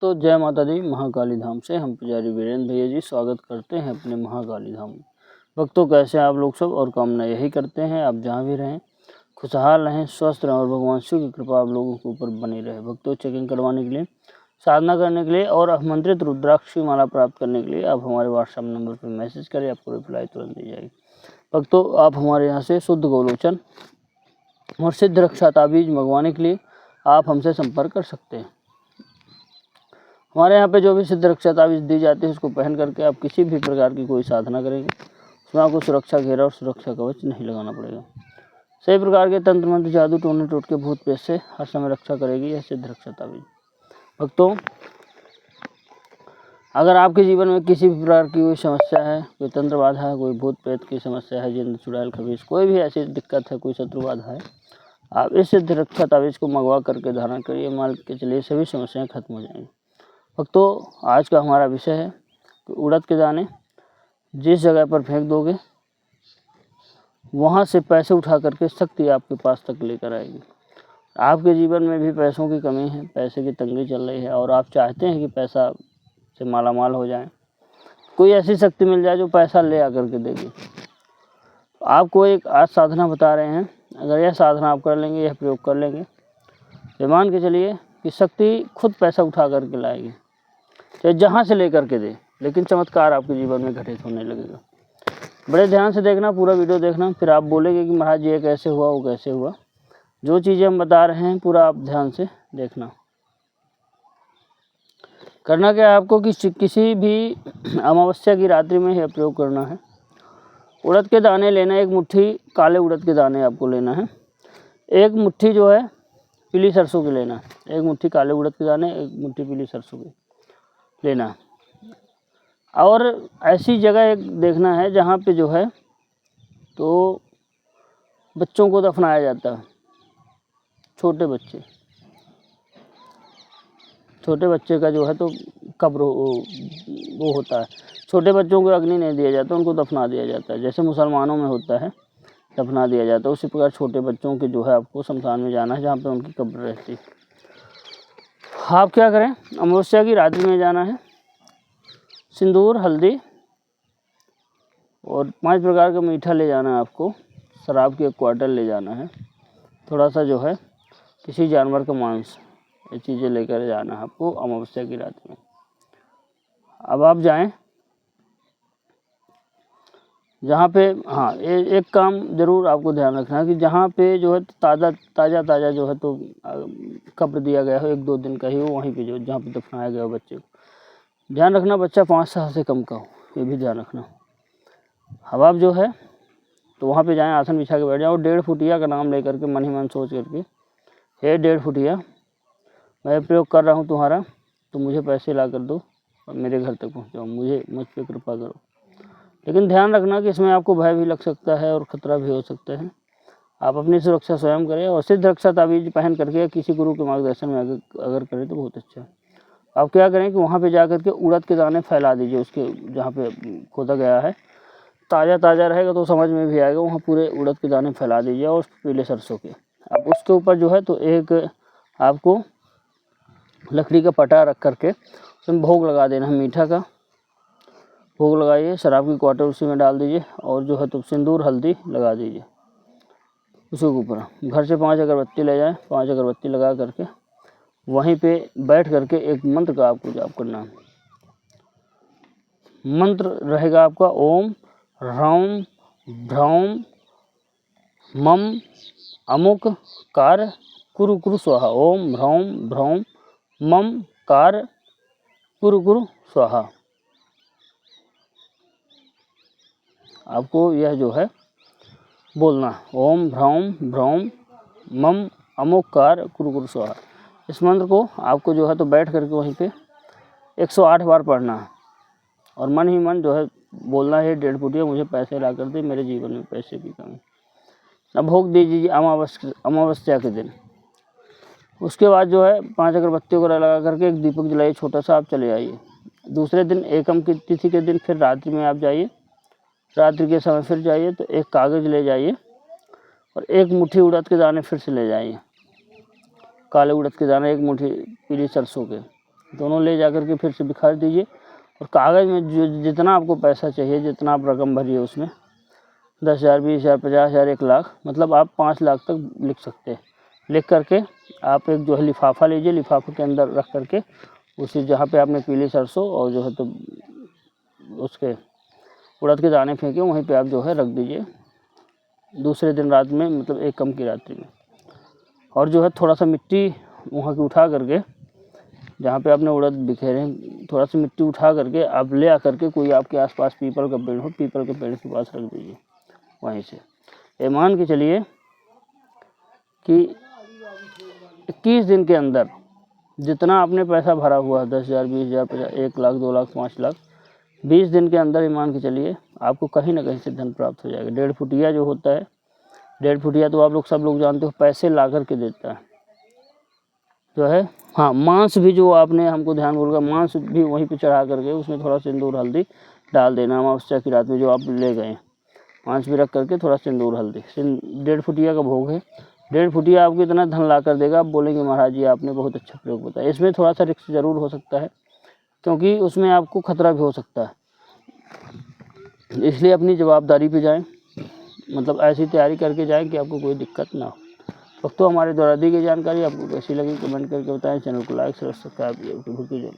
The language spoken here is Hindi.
तो जय माता दी। महाकाली धाम से हम पुजारी वीरेंद्र भैया जी स्वागत करते हैं अपने महाकाली धाम में। भक्तों, कैसे हैं आप लोग सब? और कामना यही करते हैं आप जहाँ भी रहें खुशहाल रहें, स्वस्थ रहें और भगवान शिव की कृपा आप लोगों के ऊपर बनी रहे। भक्तों, चेकिंग करवाने के लिए, साधना करने के लिए और अमंत्रित रुद्राक्ष की माला प्राप्त करने के लिए आप हमारे व्हाट्सएप नंबर पर मैसेज करें, आपको रिप्लाई तुरंत दी जाएगी। भक्तों, आप हमारे यहाँ से शुद्ध गोलोचन और सिद्ध रक्षा ताबीज मंगवाने के लिए आप हमसे संपर्क कर सकते हैं। हमारे यहाँ पे जो भी सिद्ध रक्षा ताबीज दी जाती है उसको पहन करके आप किसी भी प्रकार की कोई साधना करेंगे, उसमें आपको सुरक्षा घेरा और सुरक्षा कवच नहीं लगाना पड़ेगा। सही प्रकार के तंत्र मंत्र, जादू टोने टोटके भूत प्रेत से हर समय रक्षा करेगी यह सिद्ध रक्षा ताबीज। भक्तों, अगर आपके जीवन में किसी भी प्रकार की कोई समस्या है, कोई तंत्र बाधा है, कोई भूत प्रेत की समस्या है, जिन चुड़ैल खबीज, कोई भी ऐसी दिक्कत है, कोई शत्रु बाधा है, आप इस सिद्ध रक्षा ताबीज को मंगवा करके धारण करिए, मान के चलिए सभी समस्याएं खत्म हो जाएंगी। भक्तों, आज का हमारा विषय है कि उड़द के दाने जिस जगह पर फेंक दोगे वहाँ से पैसे उठा करके शक्ति आपके पास तक लेकर आएगी। आपके जीवन में भी पैसों की कमी है, पैसे की तंगी चल रही है और आप चाहते हैं कि पैसा से माला माल हो जाए, कोई ऐसी शक्ति मिल जाए जो पैसा ले आकर के देगी। आपको एक आज साधना बता रहे हैं, अगर यह साधना आप कर लेंगे, यह प्रयोग कर लेंगे, तो मान के चलिए कि शक्ति खुद पैसा उठा करके लाएगी, चाहे जहाँ से लेकर के दे, लेकिन चमत्कार आपके जीवन में घटित होने लगेगा। बड़े ध्यान से देखना, पूरा वीडियो देखना, फिर आप बोलेंगे कि महाराज ये कैसे हुआ, वो कैसे हुआ। जो चीज़ें हम बता रहे हैं पूरा आप ध्यान से देखना। करना क्या है आपको कि किसी भी अमावस्या की रात्रि में यह प्रयोग करना है। उड़द के दाने लेना, एक मुट्ठी काले उड़द के दाने आपको लेना है, एक मुट्ठी जो है पीली सरसों की लेना है, एक मुट्ठी काले उड़द के दाने, एक मुट्ठी पीली सरसों की लेना। और ऐसी जगह एक देखना है जहाँ पे जो है तो बच्चों को दफनाया जाता है। छोटे बच्चे का जो है तो कब्र वो होता है। छोटे बच्चों को अग्नि नहीं दिया जाता, उनको दफना दिया जाता है। जैसे मुसलमानों में होता है दफना दिया जाता है, उसी प्रकार छोटे बच्चों के जो है आपको शमशान में जाना है जहाँ पे उनकी कब्र रहती है। आप क्या करें, अमावस्या की रात्रि में जाना है, सिंदूर, हल्दी और 5 प्रकार का मीठा ले जाना है आपको, शराब की 1 क्वार्टर ले जाना है, थोड़ा सा जो है किसी जानवर का मांस, ये चीज़ें लेकर जाना है आपको अमावस्या की रात में। अब आप जाएं जहाँ पे, हाँ, एक काम ज़रूर आपको ध्यान रखना है कि जहाँ पे जो है ताज़ा जो है तो कब्र दिया गया हो, 1-2 दिन का ही हो, वहीं पे जो जहाँ पे दफनाया गया हो बच्चे को, ध्यान रखना बच्चा 5 साल से कम का हो, ये भी ध्यान रखना। अब आप जो है तो वहाँ पे जाएं, आसन बिछा के बैठ जाओ, 1.5 फुटिया का नाम लेकर के मन ही मन सोच करके, हे 1.5 फुटिया, मैं प्रयोग कर रहा हूँ तुम्हारा, तो मुझे पैसे ला कर दो और मेरे घर तक पहुँचाओ, मुझ पर कृपा करो। लेकिन ध्यान रखना कि इसमें आपको भय भी लग सकता है और ख़तरा भी हो सकता है। आप अपनी सुरक्षा स्वयं करें और सिद्ध रक्षा ताबीज पहन करके या किसी गुरु के मार्गदर्शन में अगर करें तो बहुत अच्छा है। आप क्या करें कि वहाँ पे जा कर के उड़द के दाने फैला दीजिए, उसके जहाँ पे खोदा गया है, ताज़ा रहेगा तो समझ में भी आएगा, वहाँ पूरे उड़द के दाने फैला दीजिए और पीले सरसों के। अब उसके ऊपर जो है तो एक आपको लकड़ी का पटा रख करके उसमें भोग लगा देना है, मीठा का भोग लगाइए, शराब की क्वार्टर उसी में डाल दीजिए और जो है तो सिंदूर हल्दी लगा दीजिए उसके ऊपर। घर से 5 अगरबत्ती ले जाएं, 5 अगरबत्ती लगा करके वहीं पे बैठ करके एक मंत्र का आपको जाप करना है। मंत्र रहेगा आपका ओम ह्रौम भ्रौम मम अमुक कार कुरु कुरु स्वाहा। ओम ह्रौम भ्रौम मम कार कुरु कुरु स्वाहा। आपको यह जो है बोलना, ओम ह्रौम भ्रौम मम अमुक कार कुरु कुरु स्वाहा। इस मंत्र को आपको जो है तो बैठ करके वहीं पे 108 बार पढ़ना है और मन ही मन जो है बोलना है, 1.5 फुटिया मुझे पैसे ला कर दे, मेरे जीवन में पैसे की कमी। अब भोग दीजिए अमावस्या के दिन। उसके बाद जो है 5 अगरबत्तियों को लगा करके एक दीपक जलाइए छोटा सा, आप चले आइए। दूसरे दिन एकम की तिथि के दिन फिर रात्रि में आप जाइए, रात्रि के समय फिर जाइए तो एक कागज़ ले जाइए और 1 मुट्ठी उड़द के दाने फिर से ले जाइए, काले उड़द के दाने, 1 मुट्ठी पीली सरसों के, दोनों ले जाकर के फिर से बिखार दीजिए और कागज़ में जो जितना आपको पैसा चाहिए, जितना आप रकम भरिए उसमें 10,000, 20,000, 50,000, 1 लाख, मतलब आप 5 लाख तक लिख सकते हैं। लिख करके आप एक जो है लिफाफा लीजिए, लिफाफे के अंदर रख करके उसी जहाँ पे आपने पीली सरसों और जो है तो उसके उड़द के दाने फेंके वहीं पे आप जो है रख दीजिए दूसरे दिन रात में, मतलब 1 कम की रात्रि में। और जो है थोड़ा सा मिट्टी वहाँ की उठा करके, जहाँ पे आपने उड़द बिखेरे हैं, थोड़ा सा मिट्टी उठा करके आप ले आकर के कोई आपके आसपास पीपल का पेड़ हो, पीपल के पेड़ के पास रख दीजिए वहीं से। ये मान के चलिए कि 21 दिन के अंदर जितना आपने पैसा भरा हुआ है 10,000, 20,000, 50, 1 लाख, 2 लाख, 5 लाख, 20 दिन के अंदर ही मान के चलिए आपको कहीं ना कहीं से धन प्राप्त हो जाएगा। 1.5 फुटिया जो होता है, 1.5 फुटिया तो आप लोग सब लोग जानते हो, पैसे ला करके देता है जो है। हाँ, मांस भी जो आपने हमको ध्यान बोलगा, मांस भी वहीं पे चढ़ा करके उसमें थोड़ा सिंदूर हल्दी डाल देना अमावस्या की रात में जो आप ले गए, मांस भी रख करके थोड़ा सिंदूर हल्दी। 1.5 फुटिया का भोग है। 1.5 फुटिया आपको इतना धन ला कर देगा, आप बोलेंगे महाराज जी आपने बहुत अच्छा प्रयोग बताया। इसमें थोड़ा सा रिस्क ज़रूर हो सकता है क्योंकि उसमें आपको खतरा भी हो सकता है, इसलिए अपनी जवाबदारी पे जाएं, मतलब ऐसी तैयारी करके जाएं कि आपको कोई दिक्कत ना हो। दोस्तों, हमारे द्वारा दी गई जानकारी आपको कैसी लगी कमेंट करके बताएं। चैनल को लाइक सब्सक्राइब कीजिए।